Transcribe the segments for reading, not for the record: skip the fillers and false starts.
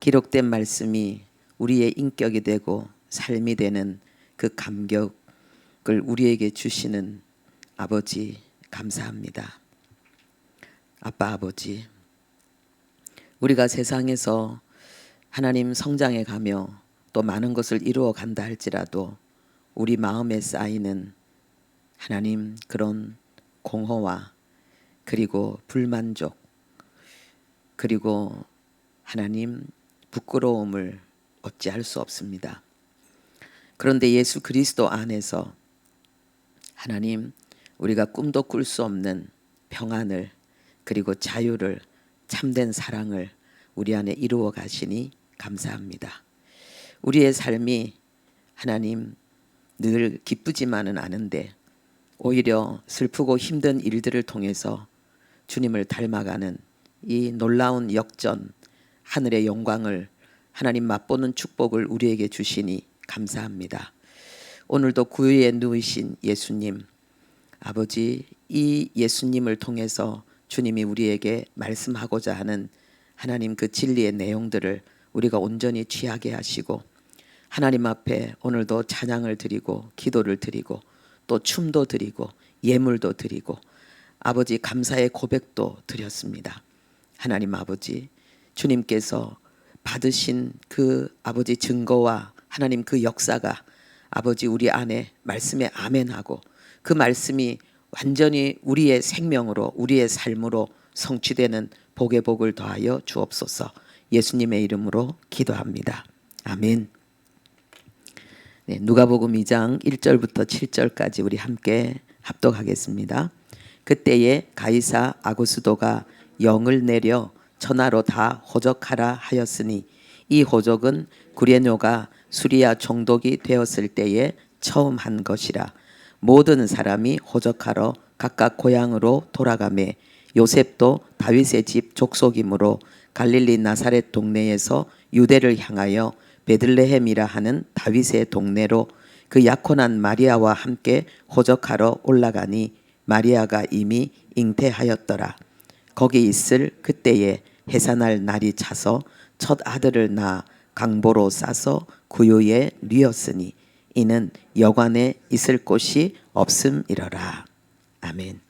기록된 말씀이 우리의 인격이 되고 삶이 되는 그 감격을 우리에게 주시는 아버지 감사합니다. 아빠 아버지, 우리가 세상에서 하나님 성장해 가며 또 많은 것을 이루어 간다 할지라도 우리 마음에 쌓이는 하나님 그런 공허와 그리고 불만족 그리고 하나님 부끄러움을 어찌할 수 없습니다. 그런데 예수 그리스도 안에서 하나님 우리가 꿈도 꿀 수 없는 평안을 그리고 자유를 참된 사랑을 우리 안에 이루어 가시니 감사합니다. 우리의 삶이 하나님 늘 기쁘지만은 않은데 오히려 슬프고 힘든 일들을 통해서 주님을 닮아가는 이 놀라운 역전, 하늘의 영광을 하나님 맛보는 축복을 우리에게 주시니 감사합니다. 오늘도 구유에 누이신 예수님, 아버지, 이 예수님을 통해서 주님이 우리에게 말씀하고자 하는 하나님 그 진리의 내용들을 우리가 온전히 취하게 하시고 하나님 앞에 오늘도 찬양을 드리고 기도를 드리고 또 춤도 드리고 예물도 드리고 아버지 감사의 고백도 드렸습니다. 하나님 아버지, 주님께서 받으신 그 아버지 증거와 하나님 그 역사가 아버지 우리 안에 말씀에 아멘하고 그 말씀이 완전히 우리의 생명으로 우리의 삶으로 성취되는 복의 복을 더하여 주옵소서. 예수님의 이름으로 기도합니다. 아멘. 네, 누가복음 2장 1절부터 7절까지 우리 함께 합독하겠습니다. 그때에 가이사 아구스도가 영을 내려 천하로 다 호적하라 하였으니 이 호적은 구레뇨가 수리아 총독이 되었을 때에 처음 한 것이라. 모든 사람이 호적하러 각각 고향으로 돌아가매 요셉도 다윗의 집 족속이므로 갈릴리 나사렛 동네에서 유대를 향하여 베들레헴이라 하는 다윗의 동네로 그 약혼한 마리아와 함께 호적하러 올라가니 마리아가 이미 잉태하였더라. 거기 있을 그때에 해산할 날이 차서 첫 아들을 낳아 강보로 싸서 구유에 뉘었으니 이는 여관에 있을 곳이 없음이러라. 아멘.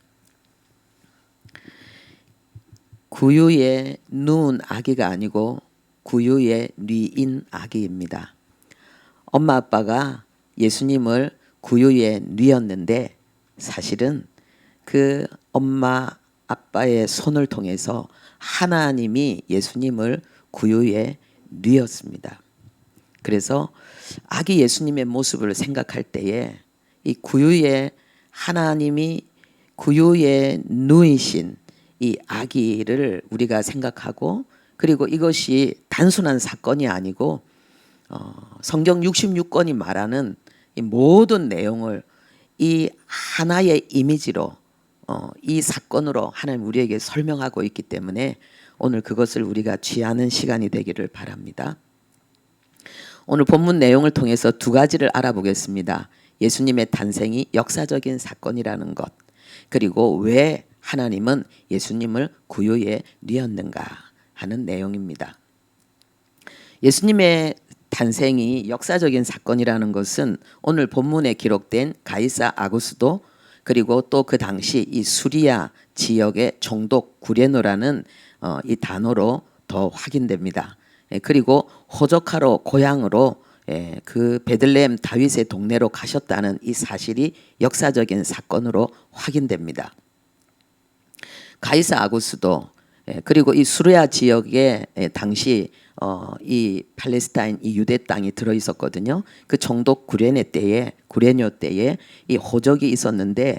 구유에 누운 아기가 아니고 구유에 뉘인 아기입니다. 엄마 아빠가 예수님을 구유에 뉘었는데 사실은 그 엄마 아빠의 손을 통해서 하나님이 예수님을 구유에 뉘었습니다. 그래서 아기 예수님의 모습을 생각할 때에 이 구유에 하나님이 구유에 누이신 이 아기를 우리가 생각하고 그리고 이것이 단순한 사건이 아니고 성경 66권이 말하는 이 모든 내용을 이 하나의 이미지로 이 사건으로 하나님 우리에게 설명하고 있기 때문에 오늘 그것을 우리가 취하는 시간이 되기를 바랍니다. 오늘 본문 내용을 통해서 두 가지를 알아보겠습니다. 예수님의 탄생이 역사적인 사건이라는 것, 그리고 왜 하나님은 예수님을 구유에 뉘었는가 하는 내용입니다. 예수님의 탄생이 역사적인 사건이라는 것은 오늘 본문에 기록된 가이사 아구스도 그리고 또 그 당시 이 수리아 지역의 총독 구레노라는 이 단어로 더 확인됩니다. 그리고 호적하러 고향으로 그 베들레헴 다윗의 동네로 가셨다는 이 사실이 역사적인 사건으로 확인됩니다. 가이사 아구스도 그리고 이 수리아 지역에 당시 이 팔레스타인 이 유대 땅이 들어 있었거든요. 그 총독 구레뇨 때에 이 호적이 있었는데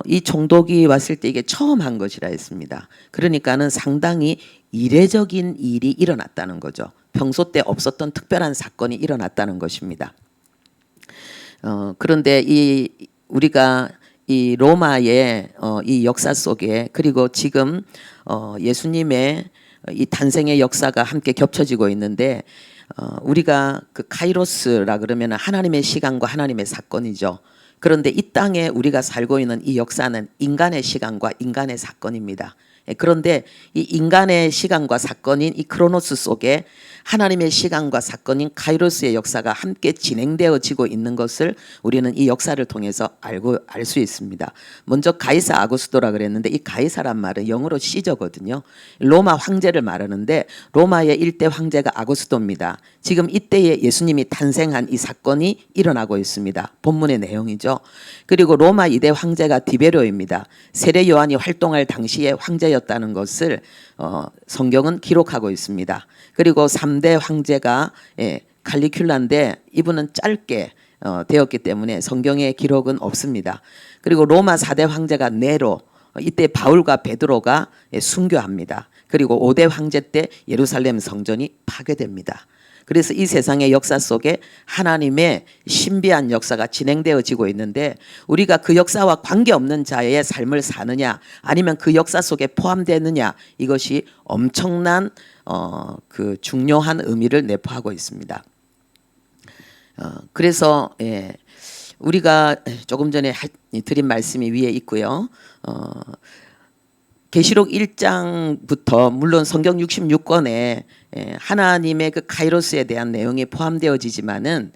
이 총독이 왔을 때 이게 처음 한 것이라 했습니다. 그러니까는 상당히 이례적인 일이 일어났다는 거죠. 평소 때 없었던 특별한 사건이 일어났다는 것입니다. 그런데 우리가 이 로마의 이 역사 속에 그리고 지금 예수님의 이 탄생의 역사가 함께 겹쳐지고 있는데 우리가 그 카이로스라 그러면 하나님의 시간과 하나님의 사건이죠. 그런데 이 땅에 우리가 살고 있는 이 역사는 인간의 시간과 인간의 사건입니다. 그런데 이 인간의 시간과 사건인 이 크로노스 속에 하나님의 시간과 사건인 카이로스의 역사가 함께 진행되어지고 있는 것을 우리는 이 역사를 통해서 알 수 있습니다. 먼저 가이사 아구스도라 그랬는데 이 가이사란 말은 영어로 시저거든요. 로마 황제를 말하는데 로마의 일대 황제가 아구스도입니다. 지금 이때에 예수님이 탄생한 이 사건이 일어나고 있습니다. 본문의 내용이죠. 그리고 로마 2대 황제가 디베로입니다. 세례 요한이 활동할 당시에 황제였다는 것을 성경은 기록하고 있습니다. 그리고 3대 황제가 칼리큘라인데 이분은 짧게 되었기 때문에 성경의 기록은 없습니다. 그리고 로마 4대 황제가 네로, 이때 바울과 베드로가 순교합니다. 그리고 5대 황제 때 예루살렘 성전이 파괴됩니다. 그래서 이 세상의 역사 속에 하나님의 신비한 역사가 진행되어지고 있는데 우리가 그 역사와 관계없는 자의 삶을 사느냐 아니면 그 역사 속에 포함되느냐 이것이 엄청난 그 중요한 의미를 내포하고 있습니다. 그래서 우리가 조금 전에 드린 말씀이 위에 있고요. 계시록 1장부터 물론 성경 66권에 하나님의 그 카이로스에 대한 내용이 포함되어지지만은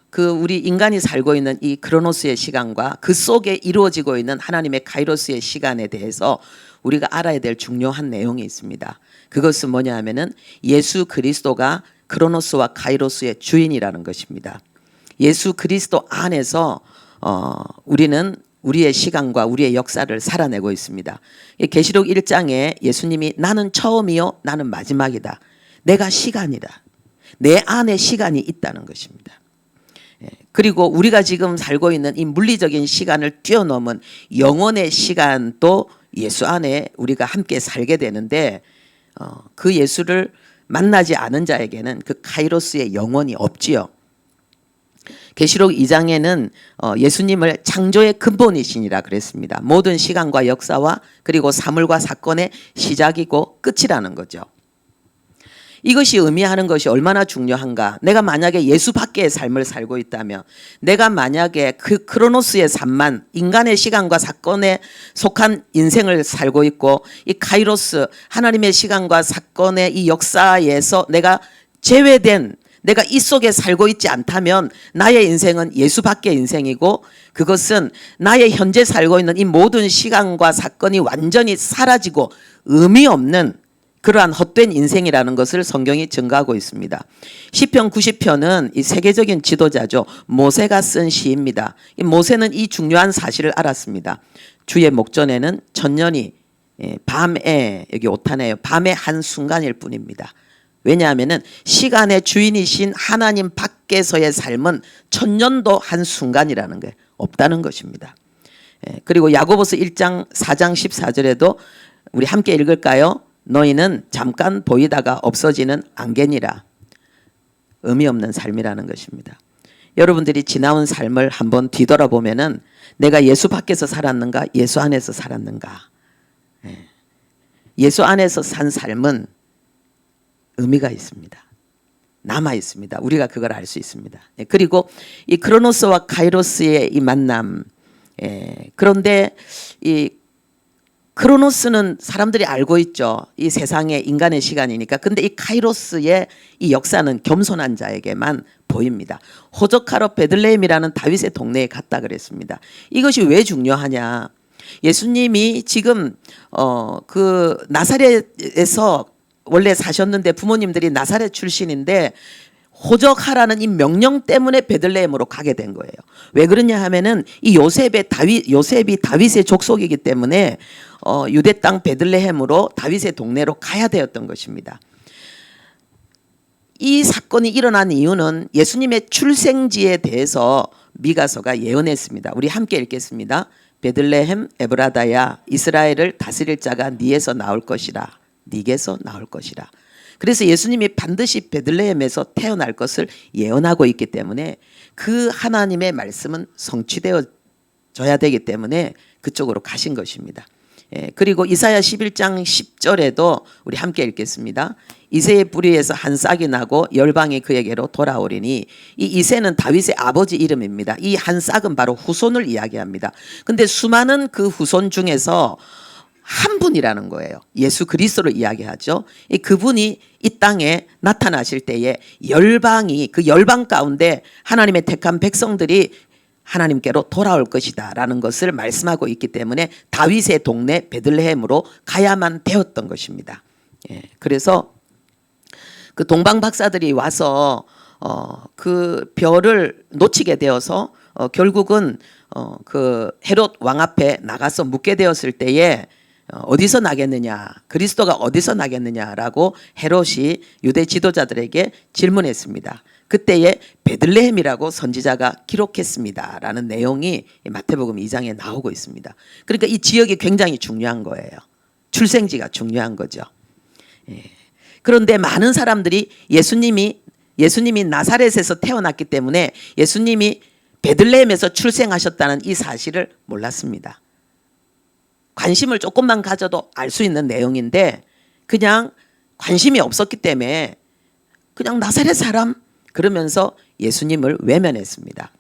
그 우리 인간이 살고 있는 이 크로노스의 시간과 그 속에 이루어지고 있는 하나님의 카이로스의 시간에 대해서 우리가 알아야 될 중요한 내용이 있습니다. 그것은 뭐냐 하면은 예수 그리스도가 크로노스와 카이로스의 주인이라는 것입니다. 예수 그리스도 안에서 우리는 우리의 시간과 우리의 역사를 살아내고 있습니다. 계시록 1장에 예수님이 나는 처음이요 나는 마지막이다. 내가 시간이다. 내 안에 시간이 있다는 것입니다. 그리고 우리가 지금 살고 있는 이 물리적인 시간을 뛰어넘은 영혼의 시간도 예수 안에 우리가 함께 살게 되는데 그 예수를 만나지 않은 자에게는 그 카이로스의 영혼이 없지요. 계시록 2장에는 예수님을 창조의 근본이시니라 그랬습니다. 모든 시간과 역사와 그리고 사물과 사건의 시작이고 끝이라는 거죠. 이것이 의미하는 것이 얼마나 중요한가. 내가 만약에 예수 밖의 삶을 살고 있다면 내가 만약에 그 크로노스의 삶만 인간의 시간과 사건에 속한 인생을 살고 있고 이 카이로스 하나님의 시간과 사건의 이 역사에서 내가 제외된 내가 이 속에 살고 있지 않다면 나의 인생은 예수 밖의 인생이고 그것은 나의 현재 살고 있는 이 모든 시간과 사건이 완전히 사라지고 의미 없는 그러한 헛된 인생이라는 것을 성경이 증거하고 있습니다. 시편 90편은 이 세계적인 지도자죠. 모세가 쓴 시입니다. 이 모세는 이 중요한 사실을 알았습니다. 주의 목전에는 천년이 밤에 여기 오타네요. 밤의 한순간일 뿐입니다. 왜냐하면 시간의 주인이신 하나님 밖에서의 삶은 천년도 한순간이라는 게 없다는 것입니다. 그리고 야고보서 1장 4장 14절에도 우리 함께 읽을까요? 너희는 잠깐 보이다가 없어지는 안개니라. 의미 없는 삶이라는 것입니다. 여러분들이 지나온 삶을 한번 뒤돌아보면은 내가 예수 밖에서 살았는가 예수 안에서 살았는가. 예수 안에서 산 삶은 의미가 있습니다. 남아 있습니다. 우리가 그걸 알 수 있습니다. 그리고 이 크로노스와 카이로스의 이 만남. 그런데 이 크로노스는 사람들이 알고 있죠. 이 세상의 인간의 시간이니까. 근데 이 카이로스의 이 역사는 겸손한 자에게만 보입니다. 호적하러 베들레헴이라는 다윗의 동네에 갔다 그랬습니다. 이것이 왜 중요하냐? 예수님이 지금 그 나사렛에서 원래 사셨는데 부모님들이 나사렛 출신인데 호적하라는 이 명령 때문에 베들레헴으로 가게 된 거예요. 왜 그러냐 하면은 이 요셉이 다윗의 족속이기 때문에 유대 땅 베들레헴으로 다윗의 동네로 가야 되었던 것입니다. 이 사건이 일어난 이유는 예수님의 출생지에 대해서 미가서가 예언했습니다. 우리 함께 읽겠습니다. 베들레헴 에브라다야 이스라엘을 다스릴 자가 네에서 나올 것이라. 네게서 나올 것이라. 그래서 예수님이 반드시 베들레헴에서 태어날 것을 예언하고 있기 때문에 그 하나님의 말씀은 성취되어져야 되기 때문에 그쪽으로 가신 것입니다. 그리고 이사야 11장 10절에도 우리 함께 읽겠습니다. 이새의 뿌리에서 한 싹이 나고 열방이 그에게로 돌아오리니 이 이새는 다윗의 아버지 이름입니다. 이 한 싹은 바로 후손을 이야기합니다. 근데 수많은 그 후손 중에서 한 분이라는 거예요. 예수 그리스도를 이야기하죠. 그분이 이 땅에 나타나실 때에 열방이 그 열방 가운데 하나님의 택한 백성들이 하나님께로 돌아올 것이다 라는 것을 말씀하고 있기 때문에 다윗의 동네 베들레헴으로 가야만 되었던 것입니다. 그래서 그 동방 박사들이 와서 그 별을 놓치게 되어서 결국은 그 헤롯 왕 앞에 나가서 묻게 되었을 때에 어디서 나겠느냐, 그리스도가 어디서 나겠느냐라고 헤롯이 유대 지도자들에게 질문했습니다. 그때에 베들레헴이라고 선지자가 기록했습니다라는 내용이 마태복음 2장에 나오고 있습니다. 그러니까 이 지역이 굉장히 중요한 거예요. 출생지가 중요한 거죠. 그런데 많은 사람들이 예수님이 나사렛에서 태어났기 때문에 예수님이 베들레헴에서 출생하셨다는 이 사실을 몰랐습니다. 관심을 조금만 가져도 알 수 있는 내용인데 그냥 관심이 없었기 때문에 그냥 나사렛 사람 그러면서 예수님을 외면했습니다.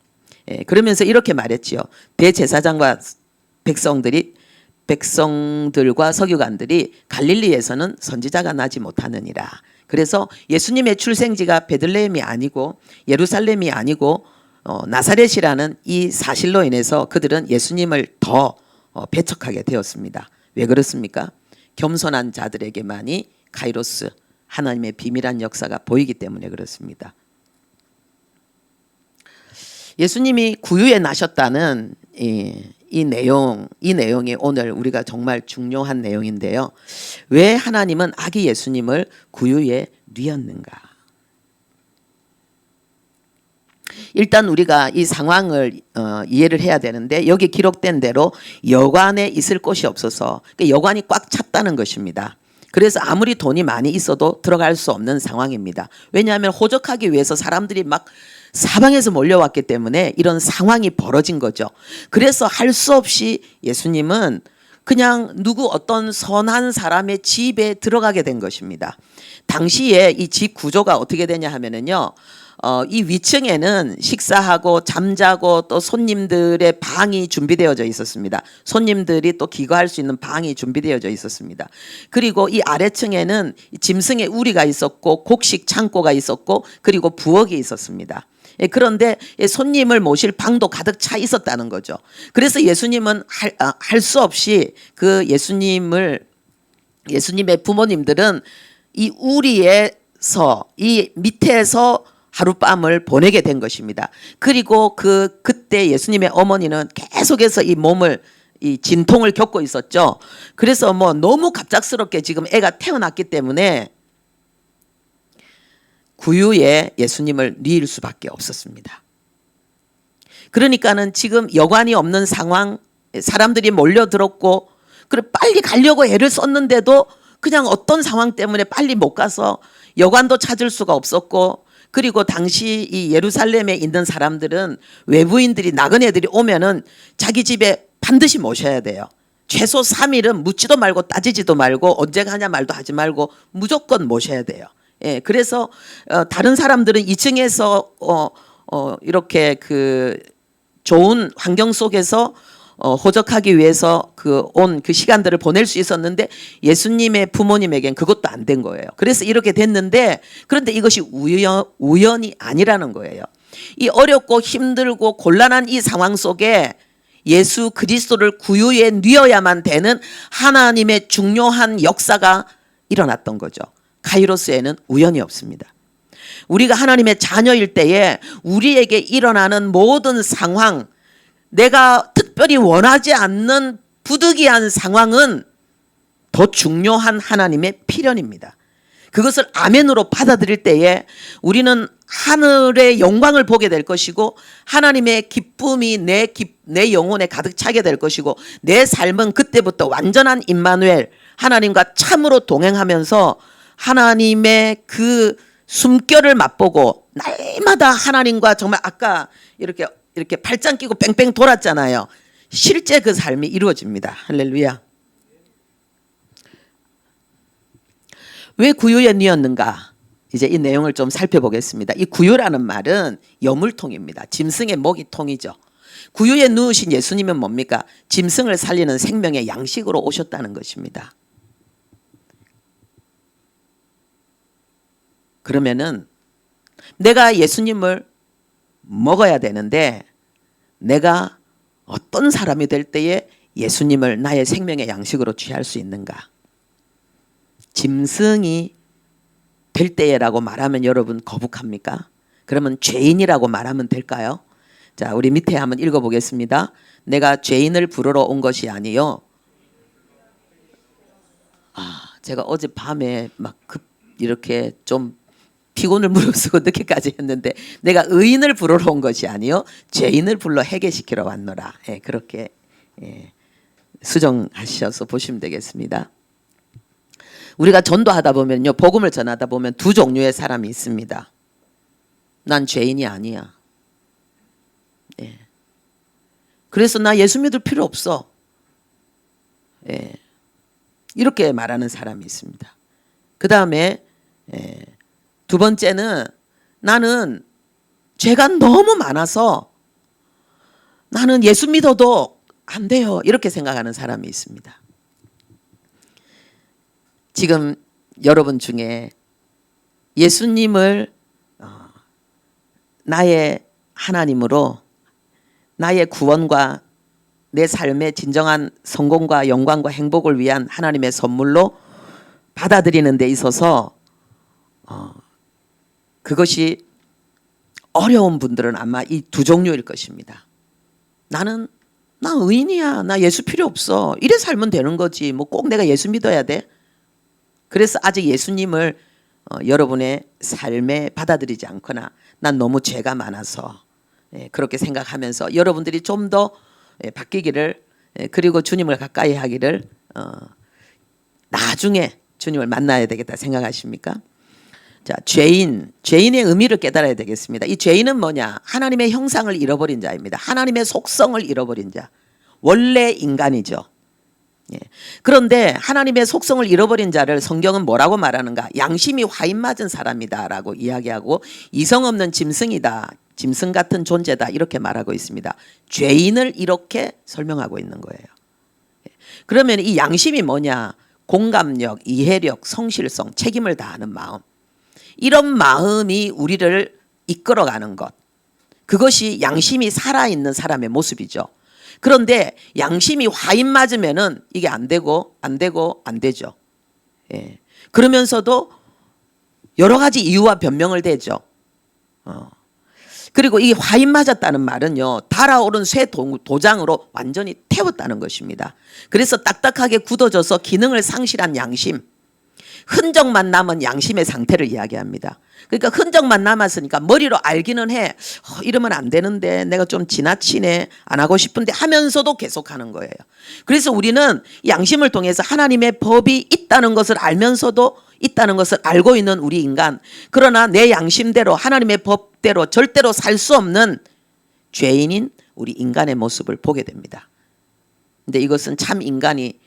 그러면서 이렇게 말했지요. 대제사장과 백성들과 서기관들이 갈릴리에서는 선지자가 나지 못하느니라. 그래서 예수님의 출생지가 베들레헴이 아니고 예루살렘이 아니고 나사렛이라는 이 사실로 인해서 그들은 예수님을 더 배척하게 되었습니다. 왜 그렇습니까? 겸손한 자들에게만이 카이로스 하나님의 비밀한 역사가 보이기 때문에 그렇습니다. 예수님이 구유에 나셨다는 이 내용이 오늘 우리가 정말 중요한 내용인데요. 왜 하나님은 아기 예수님을 구유에 뉘었는가? 일단 우리가 이 상황을 이해를 해야 되는데 여기 기록된 대로 여관에 있을 곳이 없어서 여관이 꽉 찼다는 것입니다. 그래서 아무리 돈이 많이 있어도 들어갈 수 없는 상황입니다. 왜냐하면 호적하기 위해서 사람들이 막 사방에서 몰려왔기 때문에 이런 상황이 벌어진 거죠. 그래서 할 수 없이 예수님은 그냥 어떤 선한 사람의 집에 들어가게 된 것입니다. 당시에 이 집 구조가 어떻게 되냐 하면은요. 이 위층에는 식사하고 잠자고 또 손님들의 방이 준비되어져 있었습니다. 손님들이 또 기거할 수 있는 방이 준비되어져 있었습니다. 그리고 이 아래층에는 짐승의 우리가 있었고 곡식 창고가 있었고 그리고 부엌이 있었습니다. 그런데 손님을 모실 방도 가득 차 있었다는 거죠. 그래서 예수님은 할 수 없이 예수님의 부모님들은 이 우리에서 이 밑에서 하룻밤을 보내게 된 것입니다. 그리고 그때 예수님의 어머니는 계속해서 이 진통을 겪고 있었죠. 그래서 너무 갑작스럽게 지금 애가 태어났기 때문에 구유에 예수님을 뉘을 수밖에 없었습니다. 그러니까는 지금 여관이 없는 상황, 사람들이 몰려들었고 그래 빨리 가려고 애를 썼는데도 그냥 어떤 상황 때문에 빨리 못 가서 여관도 찾을 수가 없었고 그리고 당시 이 예루살렘에 있는 사람들은 외부인들이 나그네들이 오면은 자기 집에 반드시 모셔야 돼요. 최소 3일은 묻지도 말고 따지지도 말고 언제 가냐 말도 하지 말고 무조건 모셔야 돼요. 그래서 다른 사람들은 2층에서 이렇게 좋은 환경 속에서 호적하기 위해서 온 시간들을 보낼 수 있었는데 예수님의 부모님에겐 그것도 안 된 거예요. 그래서 이렇게 됐는데 그런데 이것이 우연이 아니라는 거예요. 이 어렵고 힘들고 곤란한 이 상황 속에 예수 그리스도를 구유에 뉘어야만 되는 하나님의 중요한 역사가 일어났던 거죠. 카이로스에는 우연이 없습니다. 우리가 하나님의 자녀일 때에 우리에게 일어나는 모든 상황, 내가 특별히 원하지 않는 부득이한 상황은 더 중요한 하나님의 필연입니다. 그것을 아멘으로 받아들일 때에 우리는 하늘의 영광을 보게 될 것이고 하나님의 기쁨이 내 영혼에 가득 차게 될 것이고 내 삶은 그때부터 완전한 임마누엘 하나님과 참으로 동행하면서 하나님의 숨결을 맛보고 날마다 하나님과 정말 아까 이렇게 팔짱 끼고 뺑뺑 돌았잖아요. 실제 그 삶이 이루어집니다. 할렐루야. 왜 구유에 뉘었는가? 이제 이 내용을 좀 살펴보겠습니다. 이 구유라는 말은 여물통입니다. 짐승의 목이 통이죠. 구유에 누우신 예수님은 뭡니까? 짐승을 살리는 생명의 양식으로 오셨다는 것입니다. 그러면은 내가 예수님을 먹어야 되는데 내가 어떤 사람이 될 때에 예수님을 나의 생명의 양식으로 취할 수 있는가? 짐승이 될 때라고 말하면 여러분 거북합니까? 그러면 죄인이라고 말하면 될까요? 자, 우리 밑에 한번 읽어보겠습니다. 내가 죄인을 부르러 온 것이 아니요. 제가 어젯밤에 막 이렇게 좀 피곤을 무릅쓰고 늦게까지 했는데 내가 의인을 부르러 온 것이 아니요 죄인을 불러 회개시키러 왔노라. 예, 그렇게 수정하셔서 보시면 되겠습니다. 우리가 전도하다 보면요, 복음을 전하다 보면 두 종류의 사람이 있습니다. 난 죄인이 아니야. 예. 그래서 나 예수 믿을 필요 없어. 예. 이렇게 말하는 사람이 있습니다. 그 다음에 두 번째는 나는 죄가 너무 많아서 나는 예수 믿어도 안 돼요. 이렇게 생각하는 사람이 있습니다. 지금 여러분 중에 예수님을 나의 하나님으로 나의 구원과 내 삶의 진정한 성공과 영광과 행복을 위한 하나님의 선물로 받아들이는 데 있어서 그것이 어려운 분들은 아마 이 두 종류일 것입니다. 나 의인이야. 나 예수 필요 없어. 이래 살면 되는 거지. 뭐 꼭 내가 예수 믿어야 돼. 그래서 아직 예수님을 여러분의 삶에 받아들이지 않거나 난 너무 죄가 많아서 그렇게 생각하면서 여러분들이 좀 더 바뀌기를 그리고 주님을 가까이 하기를 나중에 주님을 만나야 되겠다 생각하십니까? 자, 죄인의 의미를 깨달아야 되겠습니다. 이 죄인은 뭐냐? 하나님의 형상을 잃어버린 자입니다. 하나님의 속성을 잃어버린 자. 원래 인간이죠. 예. 그런데 하나님의 속성을 잃어버린 자를 성경은 뭐라고 말하는가? 양심이 화인 맞은 사람이다라고 이야기하고 이성 없는 짐승이다. 짐승 같은 존재다. 이렇게 말하고 있습니다. 죄인을 이렇게 설명하고 있는 거예요. 예. 그러면 이 양심이 뭐냐? 공감력, 이해력, 성실성, 책임을 다하는 마음. 이런 마음이 우리를 이끌어가는 것. 그것이 양심이 살아있는 사람의 모습이죠. 그런데 양심이 화인 맞으면은 이게 안 되고 안 되죠. 예. 그러면서도 여러 가지 이유와 변명을 대죠. 그리고 이 화인 맞았다는 말은요, 달아오른 쇠 도장으로 완전히 태웠다는 것입니다. 그래서 딱딱하게 굳어져서 기능을 상실한 양심, 흔적만 남은 양심의 상태를 이야기합니다. 그러니까 흔적만 남았으니까 머리로 알기는 해. 이러면 안 되는데 내가 좀 지나치네. 안 하고 싶은데 하면서도 계속하는 거예요. 그래서 우리는 양심을 통해서 하나님의 법이 있다는 것을 알면서도 있다는 것을 알고 있는 우리 인간. 그러나 내 양심대로 하나님의 법대로 절대로 살 수 없는 죄인인 우리 인간의 모습을 보게 됩니다. 근데 이것은 참 인간이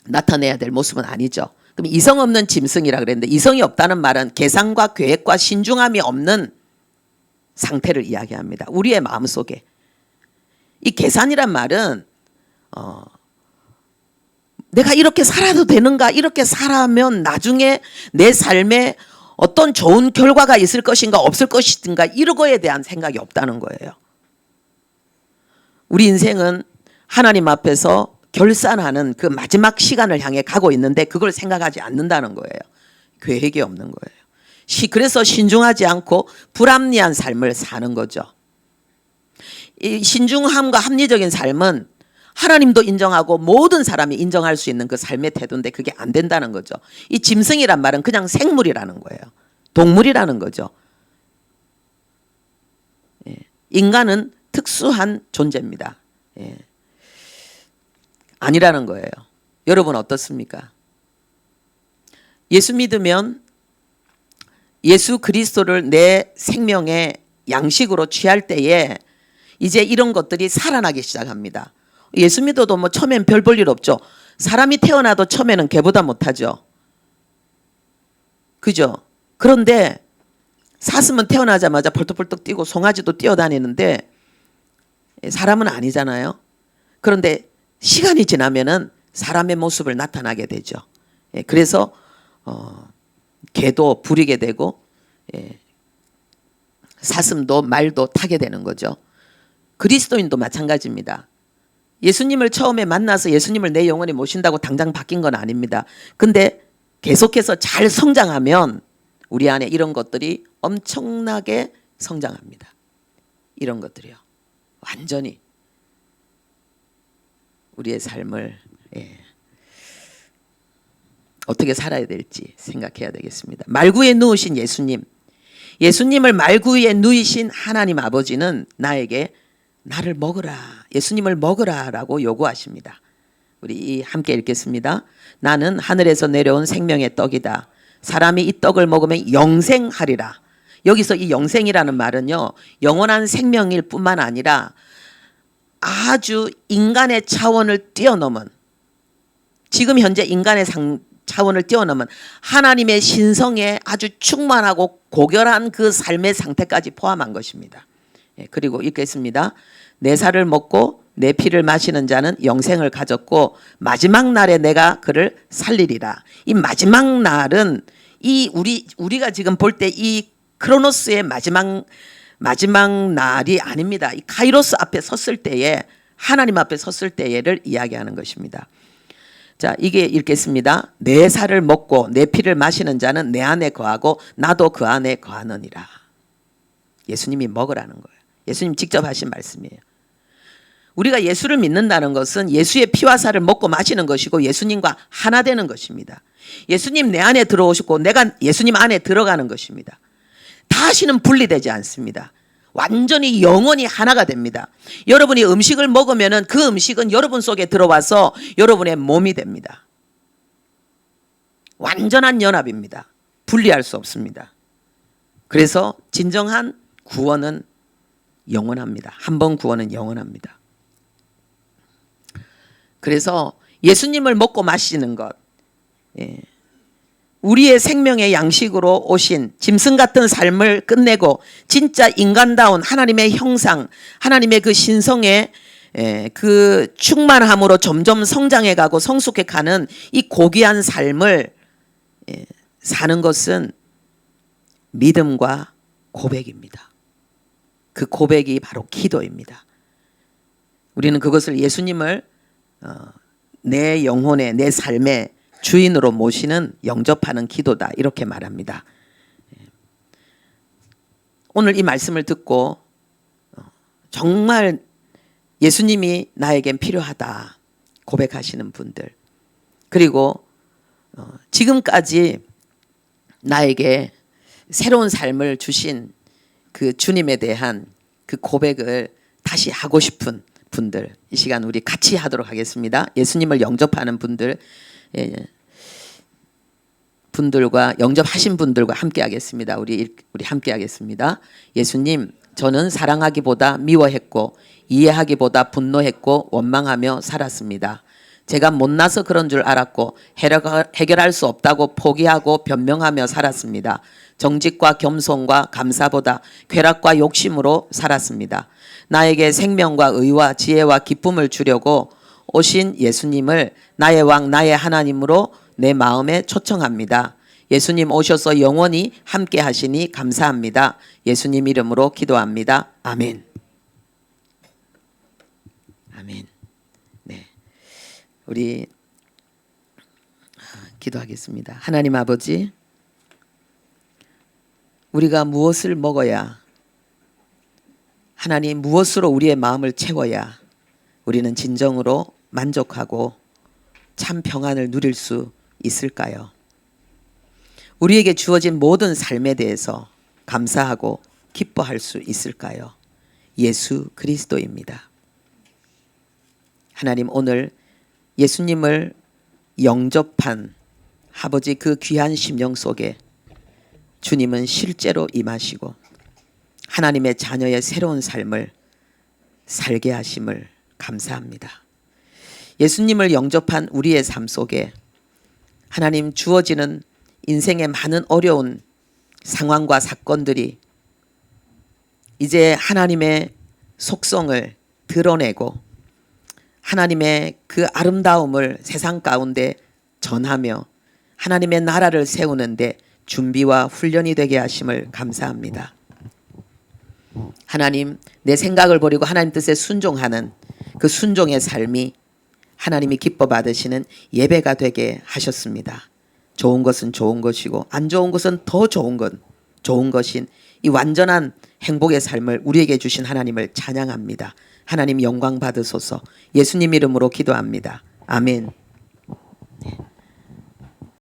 나타내야 될 모습은 아니죠. 그럼 이성 없는 짐승이라 그랬는데 이성이 없다는 말은 계산과 계획과 신중함이 없는 상태를 이야기합니다. 우리의 마음속에. 이 계산이란 말은 내가 이렇게 살아도 되는가? 이렇게 살아면 나중에 내 삶에 어떤 좋은 결과가 있을 것인가 없을 것인가 이런 거에 대한 생각이 없다는 거예요. 우리 인생은 하나님 앞에서 결산하는 그 마지막 시간을 향해 가고 있는데 그걸 생각하지 않는다는 거예요. 계획이 없는 거예요. 그래서 신중하지 않고 불합리한 삶을 사는 거죠. 이 신중함과 합리적인 삶은 하나님도 인정하고 모든 사람이 인정할 수 있는 그 삶의 태도인데 그게 안 된다는 거죠. 이 짐승이란 말은 그냥 생물이라는 거예요. 동물이라는 거죠. 예. 인간은 특수한 존재입니다. 예. 아니라는 거예요. 여러분 어떻습니까? 예수 믿으면 예수 그리스도를 내 생명의 양식으로 취할 때에 이제 이런 것들이 살아나기 시작합니다. 예수 믿어도 뭐 처음엔 별 볼 일 없죠. 사람이 태어나도 처음에는 개보다 못하죠. 그죠? 그런데 사슴은 태어나자마자 벌떡벌떡 뛰고 송아지도 뛰어다니는데 사람은 아니잖아요. 그런데 시간이 지나면은 사람의 모습을 나타나게 되죠. 그래서 개도 부리게 되고 사슴도 말도 타게 되는 거죠. 그리스도인도 마찬가지입니다. 예수님을 처음에 만나서 예수님을 내 영혼에 모신다고 당장 바뀐 건 아닙니다. 근데 계속해서 잘 성장하면 우리 안에 이런 것들이 엄청나게 성장합니다. 이런 것들이요. 완전히 우리의 삶을 어떻게 살아야 될지 생각해야 되겠습니다. 말구에 누우신 예수님, 예수님을 말구에 누이신 하나님 아버지는 나에게 나를 먹으라, 예수님을 먹으라 라고 요구하십니다. 우리 함께 읽겠습니다. 나는 하늘에서 내려온 생명의 떡이다. 사람이 이 떡을 먹으면 영생하리라. 여기서 이 영생이라는 말은요, 영원한 생명일 뿐만 아니라 아주 인간의 차원을 뛰어넘은, 지금 현재 인간의 차원을 뛰어넘은 하나님의 신성에 아주 충만하고 고결한 그 삶의 상태까지 포함한 것입니다. 그리고 읽겠습니다. 내 살을 먹고 내 피를 마시는 자는 영생을 가졌고 마지막 날에 내가 그를 살리리라. 이 마지막 날은 이 우리가 지금 볼 때 이 크로노스의 마지막 날이 아닙니다. 이 카이로스 앞에 섰을 때에, 하나님 앞에 섰을 때를 이야기하는 것입니다. 자, 이게 읽겠습니다. 내 살을 먹고 내 피를 마시는 자는 내 안에 거하고 나도 그 안에 거하느니라. 예수님이 먹으라는 거예요. 예수님 직접 하신 말씀이에요. 우리가 예수를 믿는다는 것은 예수의 피와 살을 먹고 마시는 것이고 예수님과 하나 되는 것입니다. 예수님 내 안에 들어오시고 내가 예수님 안에 들어가는 것입니다. 다시는 분리되지 않습니다. 완전히 영원히 하나가 됩니다. 여러분이 음식을 먹으면 그 음식은 여러분 속에 들어와서 여러분의 몸이 됩니다. 완전한 연합입니다. 분리할 수 없습니다. 그래서 진정한 구원은 영원합니다. 한 번 구원은 영원합니다. 그래서 예수님을 먹고 마시는 것, 우리의 생명의 양식으로 오신 짐승 같은 삶을 끝내고 진짜 인간다운 하나님의 형상, 하나님의 그 신성의 그 충만함으로 점점 성장해가고 성숙해가는 이 고귀한 삶을 사는 것은 믿음과 고백입니다. 그 고백이 바로 기도입니다. 우리는 그것을 예수님을 내 영혼의, 내 삶의 주인으로 모시는, 영접하는 기도다, 이렇게 말합니다. 오늘 이 말씀을 듣고 정말 예수님이 나에겐 필요하다 고백하시는 분들, 그리고 지금까지 나에게 새로운 삶을 주신 그 주님에 대한 그 고백을 다시 하고 싶은 분들, 이 시간 우리 같이 하도록 하겠습니다. 예수님을 영접하는 분들과 영접하신 분들과 함께 하겠습니다. 우리 함께 하겠습니다. 예수님, 저는 사랑하기보다 미워했고 이해하기보다 분노했고 원망하며 살았습니다. 제가 못나서 그런 줄 알았고 해결할 수 없다고 포기하고 변명하며 살았습니다. 정직과 겸손과 감사보다 쾌락과 욕심으로 살았습니다. 나에게 생명과 의와 지혜와 기쁨을 주려고 오신 예수님을 나의 왕, 나의 하나님으로 내 마음에 초청합니다. 예수님 오셔서 영원히 함께 하시니 감사합니다. 예수님 이름으로 기도합니다. 아멘. 아멘. 네, 우리 기도하겠습니다. 하나님 아버지, 우리가 무엇을 먹어야, 하나님 무엇으로 우리의 마음을 채워야 우리는 진정으로 만족하고 참 평안을 누릴 수 있을까요? 우리에게 주어진 모든 삶에 대해서 감사하고 기뻐할 수 있을까요? 예수 그리스도입니다. 하나님, 오늘 예수님을 영접한 아버지 그 귀한 심령 속에 주님은 실제로 임하시고 하나님의 자녀의 새로운 삶을 살게 하심을 감사합니다. 예수님을 영접한 우리의 삶 속에 하나님 주어지는 인생의 많은 어려운 상황과 사건들이 이제 하나님의 속성을 드러내고 하나님의 그 아름다움을 세상 가운데 전하며 하나님의 나라를 세우는데 준비와 훈련이 되게 하심을 감사합니다. 하나님, 내 생각을 버리고 하나님 뜻에 순종하는 그 순종의 삶이 하나님이 기뻐 받으시는 예배가 되게 하셨습니다. 좋은 것은 좋은 것이고 안 좋은 것은 더 좋은 것인 이 완전한 행복의 삶을 우리에게 주신 하나님을 찬양합니다. 하나님 영광 받으소서. 예수님 이름으로 기도합니다. 아멘.